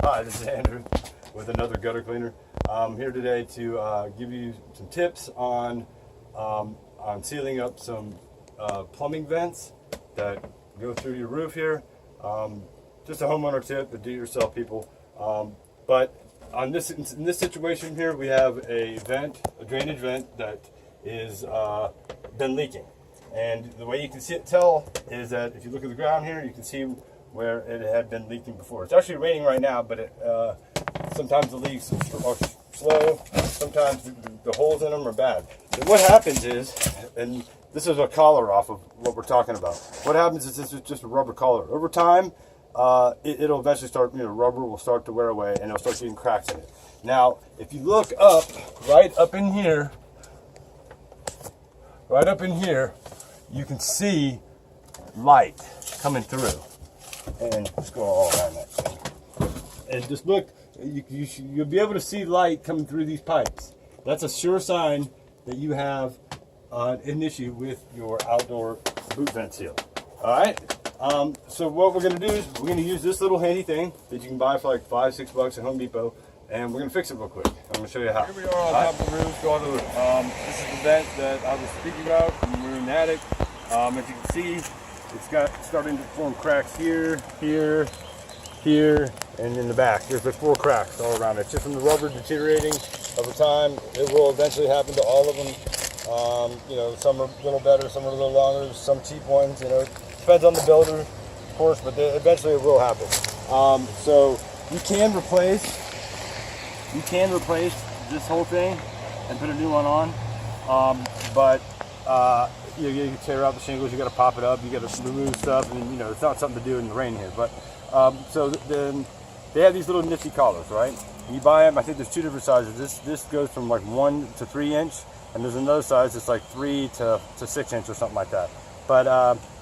Hi, this is Andrew with another gutter cleaner. I'm here today to give you some tips on sealing up some plumbing vents that go through your roof here. Just a homeowner tip, the do-it-yourself people. But in this situation here, we have a drainage vent that is been leaking. And the way you can tell is that if you look at the ground here, you can see where it had been leaking before. It's actually raining right now, but sometimes the leaks are slow, sometimes the holes in them are bad. And what happens is, and this is a collar off of what we're talking about. What happens is this is just a rubber collar. Over time, it'll eventually start, rubber will start to wear away and it'll start getting cracks in it. Now, if you look up, right up in here, you can see light coming through. And let's go all around that thing. And just look, you'll be able to see light coming through these pipes. That's a sure sign that you have an issue with your outdoor boot vent seal. All right. So what we're going to do is we're going to use this little handy thing that you can buy for like $5-6 at Home Depot, and we're going to fix it real quick. I'm going to show you how. Here we are on top of the roof. This is the vent that I was speaking about in the maroon attic. As you can see, it's starting to form cracks here, and in the back. There's like 4 cracks all around it. It's just from the rubber deteriorating over time. It will eventually happen to all of them. Some are a little better, some are a little longer, some cheap ones. Depends on the builder, of course, but eventually it will happen. So you can replace this whole thing and put a new one on, but you tear out the shingles, you got to pop it up, you got to remove stuff, and it's not something to do in the rain here. But so then they have these little nifty collars, right? You buy them. I think there's 2 different sizes. This goes from like 1 to 3 inch, and there's another size that's like 3 to 6 inch or something like that. But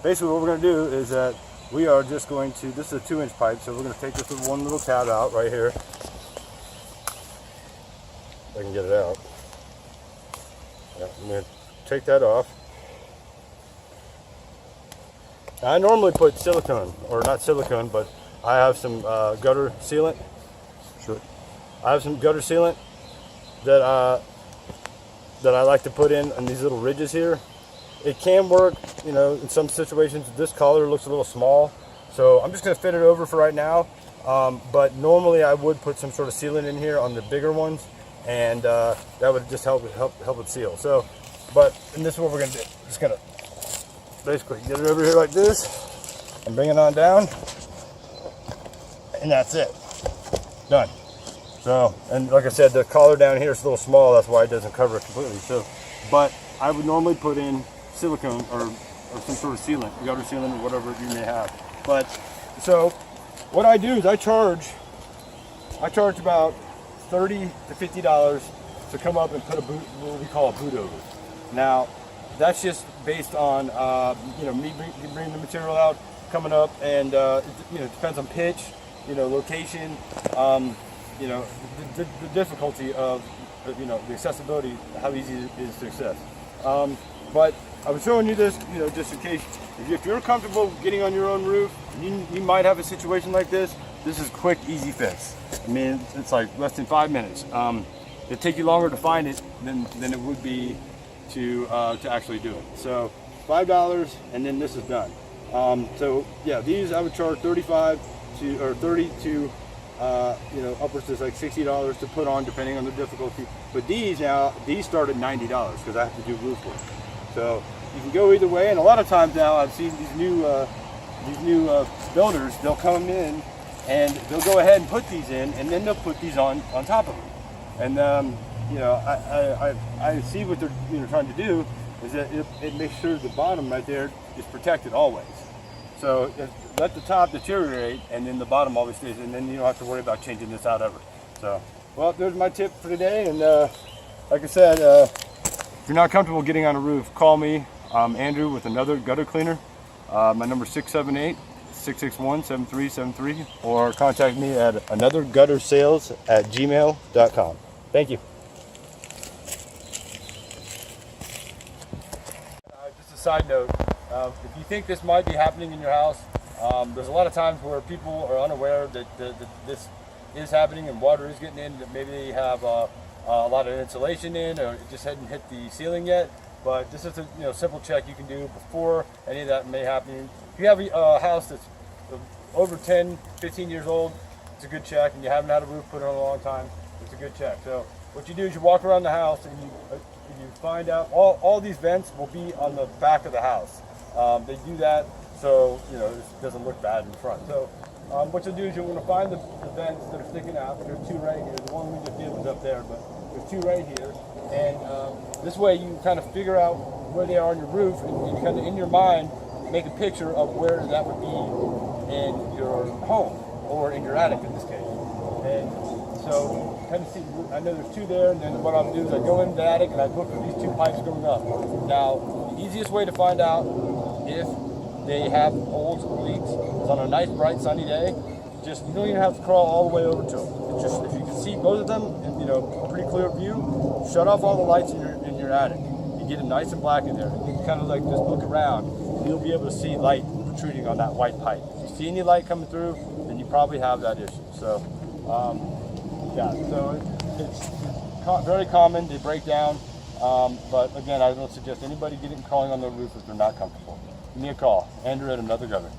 basically, what we're going to do is that we are just going to. This is a 2-inch pipe, so we're going to take this one little tab out right here. If I can get it out. Yeah, I'm going to take that off. I normally put silicone, or not silicone, but I have some gutter sealant. Sure. I have some gutter sealant that I like to put in these little ridges here. It can work, in some situations. This collar looks a little small, so I'm just going to fit it over for right now. But normally I would put some sort of sealant in here on the bigger ones, and that would just help it seal. So, and this is what we're going to do. Just going to basically get it over here like this and bring it on down, and that's it. Done. So, and like I said, the collar down here is a little small, that's why it doesn't cover it completely. So, but I would normally put in silicone or some sort of sealant, gutter sealant or whatever you may have. But so what I do is I charge about $30 to $50 to come up and put what we call a boot over. Now, that's just based on me bringing the material out, coming up, and it depends on pitch, location, the difficulty of the accessibility, how easy it is to access. But I was showing you this, just in case if you're comfortable getting on your own roof, you might have a situation like this. This is quick, easy fix. I mean, it's like less than 5 minutes. It'd take you longer to find it than it would be to actually do it. So $5, and then this is done. So yeah, these I would charge $30 to upwards to like $60 to put on, depending on the difficulty. But these start at $90 because I have to do roof work. So you can go either way. And a lot of times now I've seen these new builders. They'll come in and they'll go ahead and put these in, and then they'll put these on top of them. And I see what they're trying to do is that it makes sure the bottom right there is protected always. So let the top deteriorate, and then the bottom always stays, and then you don't have to worry about changing this out ever. So, well, there's my tip for today. And like I said, if you're not comfortable getting on a roof, call me. I'm Andrew with another gutter cleaner. My number is 678-661-7373, or contact me at anotherguttersales@gmail.com. Thank you. Just a side note, if you think this might be happening in your house, there's a lot of times where people are unaware that is happening and water is getting in, that maybe they have a lot of insulation in, or it just hadn't hit the ceiling yet. But this is a simple check you can do before any of that may happen. If you have a house that's over 10, 15 years old, it's a good check, and you haven't had a roof put on in a long time, it's a good check. So what you do is you walk around the house and you find out all these vents will be on the back of the house. They do that so it doesn't look bad in front. So what you'll do is you're going to find the vents that are sticking out. There's two right here. The one we just did was up there, but there's two right here. And this way you kind of figure out where they are on your roof, and you kind of in your mind make a picture of where that would be in your home or in your attic in this case. And so kind of see, I know there's two there, and then what I'll do is I go in the attic and I look for these two pipes going up. Now, the easiest way to find out if they have holes or leaks is on a nice bright sunny day. You don't even have to crawl all the way over to them. It's just, if you can see both of them in a pretty clear view, shut off all the lights in your attic. You get them nice and black in there. You kind of like just look around, and you'll be able to see light protruding on that white pipe. If you see any light coming through, then you probably have that issue. So, yeah, so it's very common to break down. But again, I don't suggest anybody calling on their roof if they're not comfortable. Give me a call. Andrew at Another Gutter.